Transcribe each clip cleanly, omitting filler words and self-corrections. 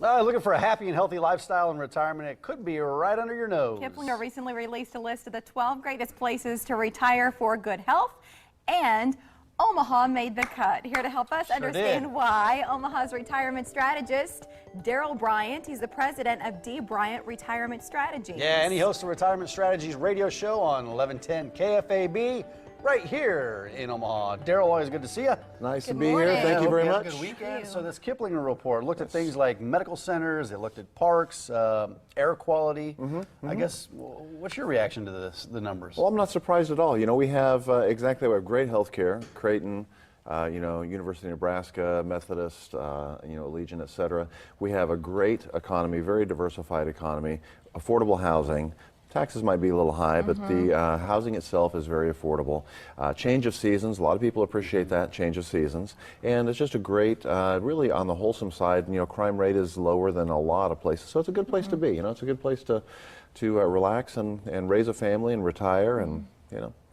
Looking for a happy and healthy lifestyle in retirement? It could be right under your nose. Kiplinger recently released a list of the 12 greatest places to retire for good health, and Omaha made the cut. Here to help us understand why, Omaha's retirement strategist, Darrell Bryant. He's the president of D. Bryant Retirement Strategies. Yeah, and he hosts the Retirement Strategies radio show on 1110 KFAB. Right here in Omaha. Darrell, always good to see you. Nice to be here. Thank you very much. Good weekend. So this Kiplinger report looked at things like medical centers, it looked at parks, air quality. I guess, what's your reaction to the numbers? Well, I'm not surprised at all. You know, we have we have great health care, Creighton, University of Nebraska, Methodist, Allegiant, et cetera. We have a great economy, very diversified economy, affordable housing. Taxes might be a little high, but the housing itself is very affordable. Change of seasons, a lot of people appreciate that, change of seasons. And it's just a great, really on the wholesome side, crime rate is lower than a lot of places. So it's a good place to be, it's a good place to relax and raise a family and retire and,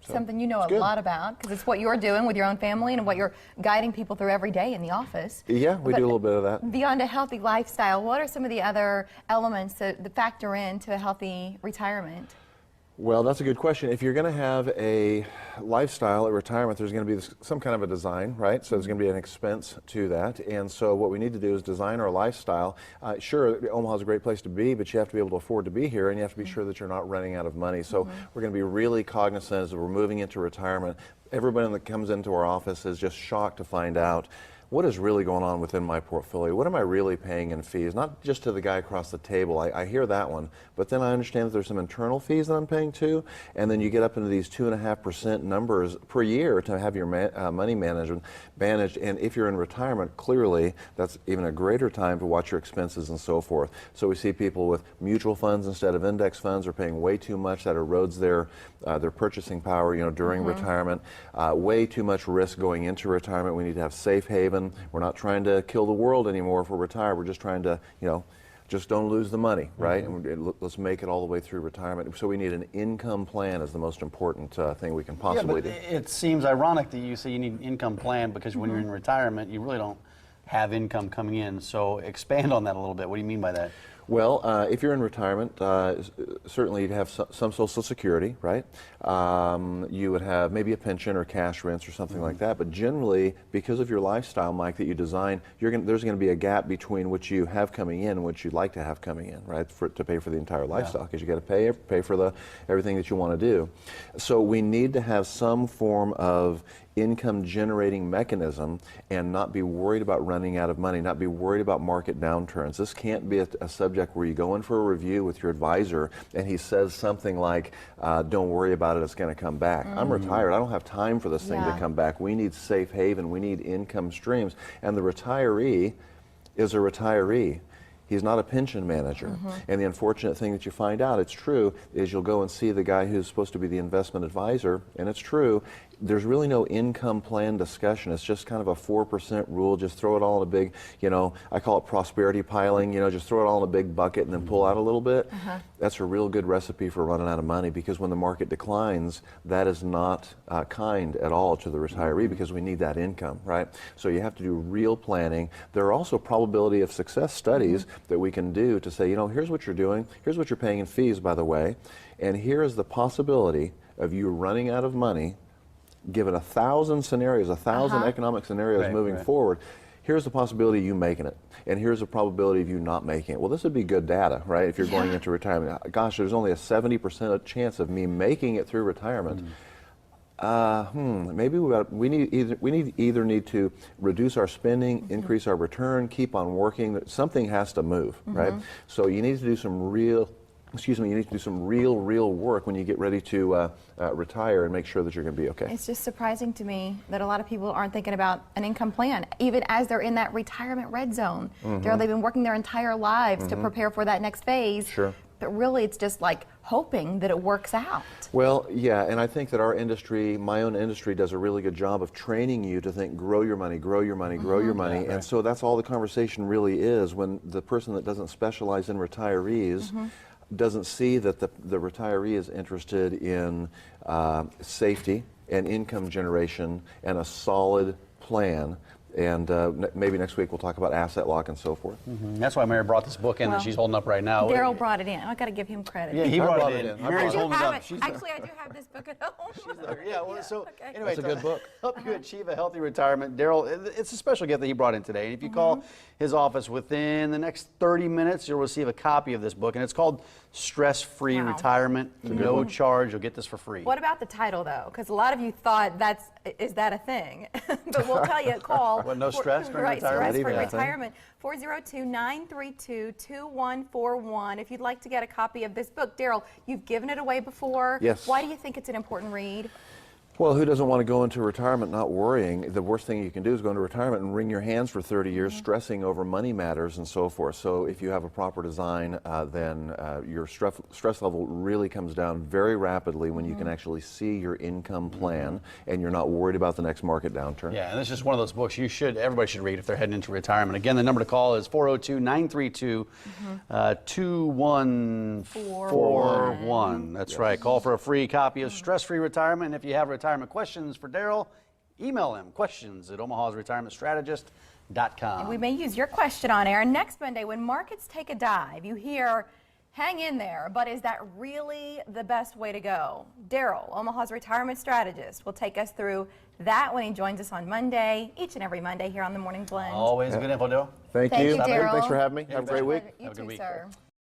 So something you know a lot about, because it's what you're doing with your own family and what you're guiding people through every day in the office. Yeah, we do a little bit of that. Beyond a healthy lifestyle, what are some of the other elements that factor into a healthy retirement? Well, that's a good question. If you're going to have a lifestyle at retirement, there's going to be some kind of a design, right? So there's going to be an expense to that. And so what we need to do is design our lifestyle. Sure, Omaha's a great place to be, but you have to be able to afford to be here, and you have to be sure that you're not running out of money. So we're going to be really cognizant as we're moving into retirement. Everybody that comes into our office is just shocked to find out what is really going on within my portfolio? What am I really paying in fees? Not just to the guy across the table. I hear that one, but then I understand that there's some internal fees that I'm paying too, and then you get up into these 2.5% numbers per year to have your money management managed. And if you're in retirement, clearly that's even a greater time to watch your expenses and so forth. So we see people with mutual funds instead of index funds are paying way too much. That erodes their purchasing power, during retirement. Way too much risk going into retirement. We need to have safe haven. We're not trying to kill the world anymore if we're retired. We're just trying to, just don't lose the money, right? And let's make it all the way through retirement. So we need an income plan as the most important thing we can possibly do. It seems ironic that you say you need an income plan because when you're in retirement, you really don't have income coming in. So expand on that a little bit. What do you mean by that? Well, if you're in retirement, certainly you'd have some Social Security, right? You would have maybe a pension or cash rents or something like that. But generally, because of your lifestyle, Mike, that you design, there's going to be a gap between what you have coming in and what you'd like to have coming in, right? To pay for the entire lifestyle, because you got to pay for everything that you want to do. So we need to have some form of income generating mechanism and not be worried about running out of money, not be worried about market downturns. This can't be a subject where you go in for a review with your advisor and he says something like, don't worry about it, it's going to come back. I'm retired, I don't have time for this thing to come back. We need safe haven, we need income streams, and the retiree is a retiree. He's not a pension manager. And the unfortunate thing that you find out, it's true, is you'll go and see the guy who's supposed to be the investment advisor, and it's true, there's really no income plan discussion. It's just kind of a 4% rule. Just throw it all in a big, I call it prosperity piling, just throw it all in a big bucket and then pull out a little bit. That's a real good recipe for running out of money, because when the market declines, that is not kind at all to the retiree, because we need that income, right? So you have to do real planning. There are also probability of success studies that we can do to say, here's what you're doing, here's what you're paying in fees, by the way, and here is the possibility of you running out of money. Given 1,000 scenarios, 1,000 economic scenarios moving forward, here's the possibility of you making it, and here's the probability of you not making it. Well, this would be good data, right, if you're going into retirement. Gosh, there's only a 70% chance of me making it through retirement. Maybe we either need to reduce our spending, increase our return, keep on working. Something has to move, right? So you need to do some real work when you get ready to retire and make sure that you're going to be okay. It's just surprising to me that a lot of people aren't thinking about an income plan, even as they're in that retirement red zone. They've been working their entire lives to prepare for that next phase. But really, it's just like hoping that it works out. Well, yeah, and I think that our industry, my own industry, does a really good job of training you to think, grow your money, grow your money, grow your money. And so that's all the conversation really is, when the person that doesn't specialize in retirees doesn't see that the retiree is interested in safety and income generation and a solid plan And maybe next week we'll talk about asset lock and so forth. That's why Mary brought this book in that she's holding up right now. Darrell brought it in. I got to give him credit. Yeah, he brought it in. I Mary's brought holding it up. Actually, I do have this book at home. Yeah, well, so okay. anyway, It's a good book. Help you achieve a healthy retirement. Darrell, it's a special gift that he brought in today. And if you call his office within the next 30 minutes, you'll receive a copy of this book. And it's called Stress-Free Wow. Retirement. No charge. You'll get this for free. What about the title, though? Because a lot of you thought is that a thing? But we'll tell you, call. What, no stress during right, retirement? Stress-free Not even a thing. retirement. 402-932-2141. If you'd like to get a copy of this book. Darrell, you've given it away before. Yes. Why do you think it's an important read? Well, who doesn't want to go into retirement not worrying? The worst thing you can do is go into retirement and wring your hands for 30 years stressing over money matters and so forth. So if you have a proper design, then your stress level really comes down very rapidly when you can actually see your income plan and you're not worried about the next market downturn. Yeah, and this is one of those books everybody should read if they're heading into retirement. Again, the number to call is 402-932-2141. That's right. Call for a free copy of Stress-Free Retirement. And if you have retirement questions for Darrell, email him, questions@omahasretirementstrategist.com. We may use your question on air next Monday when markets take a dive. You hear, hang in there, but is that really the best way to go? Darrell, Omaha's retirement strategist, will take us through that when he joins us on Monday, each and every Monday here on the Morning Blend. Always good info, Darrell. Thank Thank you. you, Darrell. Thanks for having me. Have a great week. You Have a good too, week. sir.